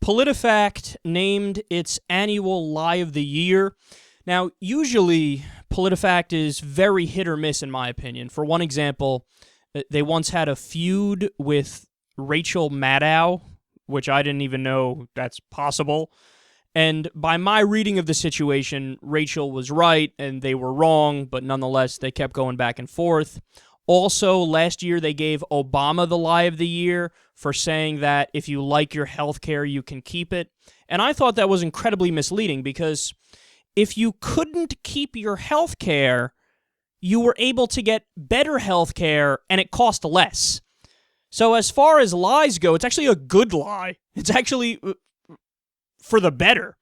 Politifact named its annual Lie of the Year. Now, usually, Politifact is very hit or miss, in my opinion. For one example, they once had a feud with Rachel Maddow, which I didn't even know that's possible. And by my reading of the situation, Rachel was right and they were wrong, but nonetheless, they kept going back and forth. Also, last year, they gave Obama the Lie of the Year for saying that if you like your health care, you can keep it. And I thought that was incredibly misleading because if you couldn't keep your health care, you were able to get better health care and it cost less. So as far as lies go, it's actually a good lie. It's actually for the better.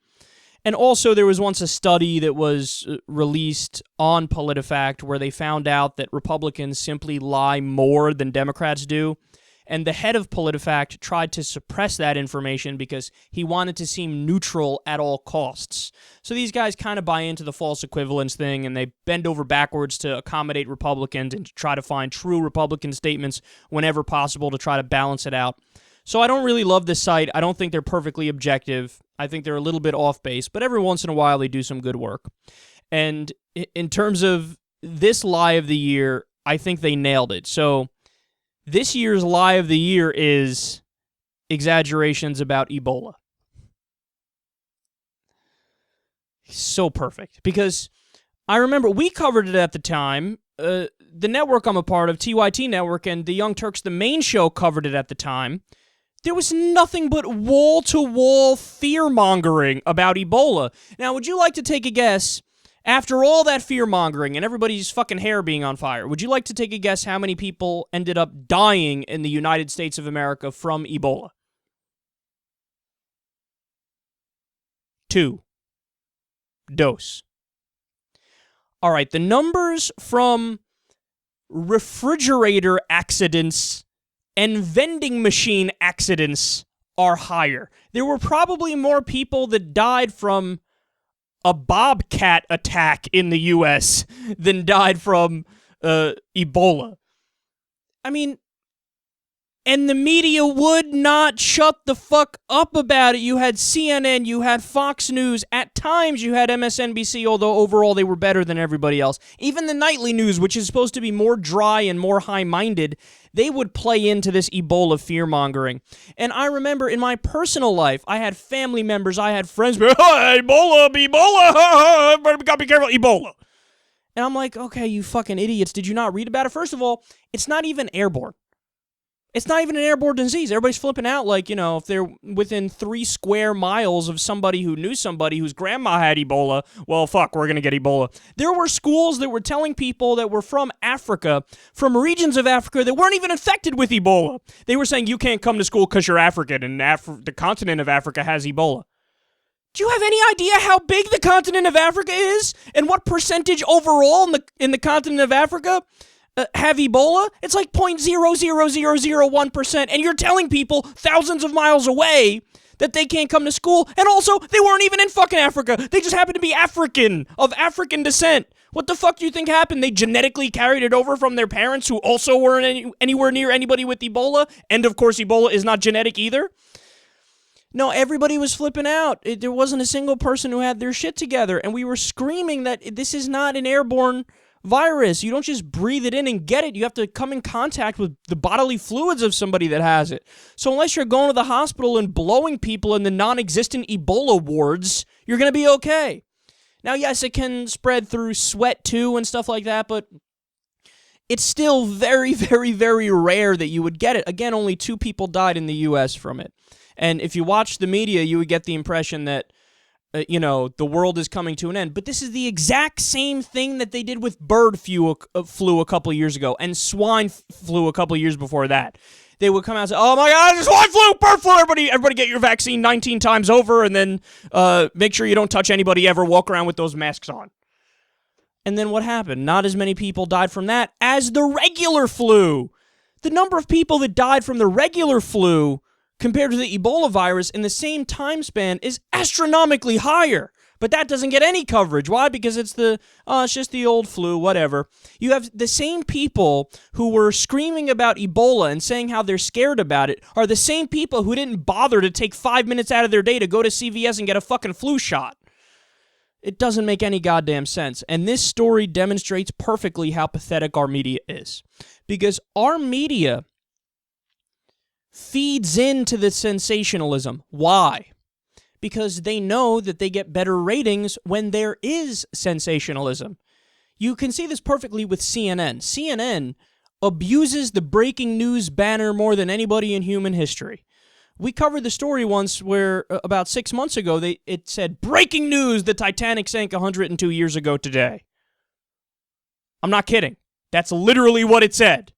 And also, there was once a study that was released on PolitiFact where they found out that Republicans simply lie more than Democrats do. And the head of PolitiFact tried to suppress that information because he wanted to seem neutral at all costs. So these guys kind of buy into the false equivalence thing, and they bend over backwards to accommodate Republicans and to try to find true Republican statements whenever possible to try to balance it out. So I don't really love this site. I don't think they're perfectly objective. I think they're a little bit off base, but every once in a while they do some good work. And in terms of this Lie of the Year, I think they nailed it. So this year's Lie of the Year is exaggerations about Ebola. So perfect. Because I remember we covered it at the time. The network I'm a part of, TYT Network, and the Young Turks, the main show, covered it at the time. There was nothing but wall-to-wall fear-mongering about Ebola. Now, would you like to take a guess, after all that fear-mongering and everybody's fucking hair being on fire, would you like to take a guess how many people ended up dying in the United States of America from Ebola? 2. Dose. All right, the numbers from refrigerator accidents and vending machine accidents are higher. There were probably more people that died from a bobcat attack in the U.S. than died from Ebola. I mean, and the media would not shut the fuck up about it. You had CNN, you had Fox News, at times you had MSNBC, although overall they were better than everybody else. Even the nightly news, which is supposed to be more dry and more high-minded, they would play into this Ebola fear-mongering. And I remember in my personal life, I had family members, I had friends, Ebola, gotta be careful, Ebola. And I'm like, okay, you fucking idiots, did you not read about it? First of all, it's not even airborne. It's not even an airborne disease. Everybody's flipping out like, you know, if they're within 3 square miles of somebody who knew somebody whose grandma had Ebola, well, fuck, we're going to get Ebola. There were schools that were telling people that were from Africa, from regions of Africa that weren't even infected with Ebola. They were saying, you can't come to school because you're African, and the continent of Africa has Ebola. Do you have any idea how big the continent of Africa is? And what percentage overall in the continent of Africa have Ebola? It's like 0.00001%, and you're telling people thousands of miles away that they can't come to school, and also, they weren't even in fucking Africa. They just happen to be African, of African descent. What the fuck do you think happened? They genetically carried it over from their parents who also weren't anywhere near anybody with Ebola, and of course, Ebola is not genetic either? No, everybody was flipping out. There wasn't a single person who had their shit together, and we were screaming that this is not an airborne virus. You don't just breathe it in and get it. You have to come in contact with the bodily fluids of somebody that has it. So unless you're going to the hospital and blowing people in the non-existent Ebola wards, you're going to be okay. Now, yes, it can spread through sweat too and stuff like that, but it's still very, very, very rare that you would get it. Again, only 2 people died in the U.S. from it. And if you watch the media, you would get the impression that the world is coming to an end. But this is the exact same thing that they did with bird flu a couple of years ago and swine flu a couple of years before that. They would come out and say, oh my God, it's swine flu, bird flu, everybody get your vaccine 19 times over, and then make sure you don't touch anybody ever, walk around with those masks on. And then what happened? Not as many people died from that as the regular flu. The number of people that died from the regular flu compared to the Ebola virus in the same time span is astronomically higher. But that doesn't get any coverage. Why? Because it's just the old flu, whatever. You have the same people who were screaming about Ebola and saying how they're scared about it are the same people who didn't bother to take 5 minutes out of their day to go to CVS and get a fucking flu shot. It doesn't make any goddamn sense. And this story demonstrates perfectly how pathetic our media is. Because our media feeds into the sensationalism. Why? Because they know that they get better ratings when there is sensationalism. You can see this perfectly with CNN. CNN abuses the breaking news banner more than anybody in human history. We covered the story once where, about 6 months ago, it said, breaking news, the Titanic sank 102 years ago today. I'm not kidding. That's literally what it said.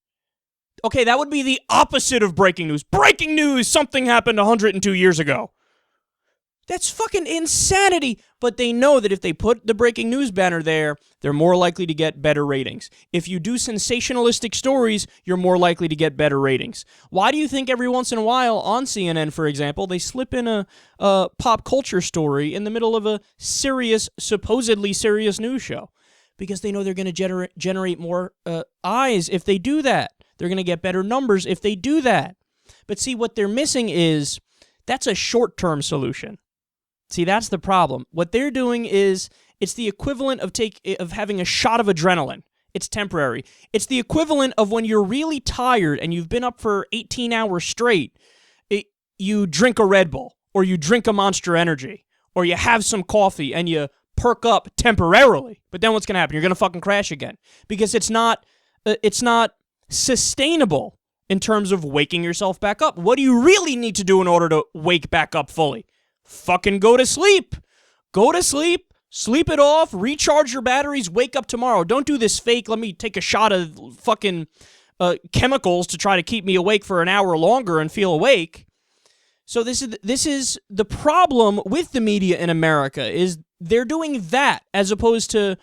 Okay, that would be the opposite of breaking news. Breaking news, something happened 102 years ago. That's fucking insanity. But they know that if they put the breaking news banner there, they're more likely to get better ratings. If you do sensationalistic stories, you're more likely to get better ratings. Why do you think every once in a while on CNN, for example, they slip in a pop culture story in the middle of a serious, supposedly serious news show? Because they know they're going to generate more eyes if they do that. They're going to get better numbers if they do that. But see, what they're missing is that's a short-term solution. See, that's the problem. What they're doing is it's the equivalent of having a shot of adrenaline. It's temporary. It's the equivalent of when you're really tired and you've been up for 18 hours straight, you drink a Red Bull or you drink a Monster Energy or you have some coffee and you perk up temporarily. But then what's going to happen? You're going to fucking crash again because it's not sustainable in terms of waking yourself back up. What do you really need to do in order to wake back up fully? Fucking go to sleep. Go to sleep. Sleep it off. Recharge your batteries. Wake up tomorrow. Don't do this fake, let me take a shot of fucking chemicals to try to keep me awake for an hour longer and feel awake. So this is the problem with the media in America, is they're doing that as opposed to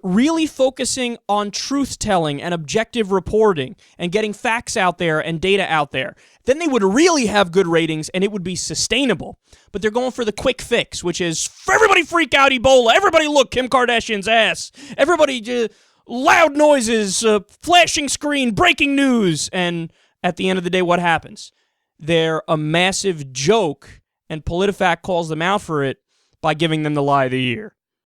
really focusing on truth-telling and objective reporting and getting facts out there and data out there. Then they would really have good ratings and it would be sustainable. But they're going for the quick fix, which is, everybody freak out Ebola, everybody look Kim Kardashian's ass, everybody loud noises, flashing screen, breaking news. And at the end of the day, what happens? They're a massive joke, and Politifact calls them out for it by giving them the lie of the year.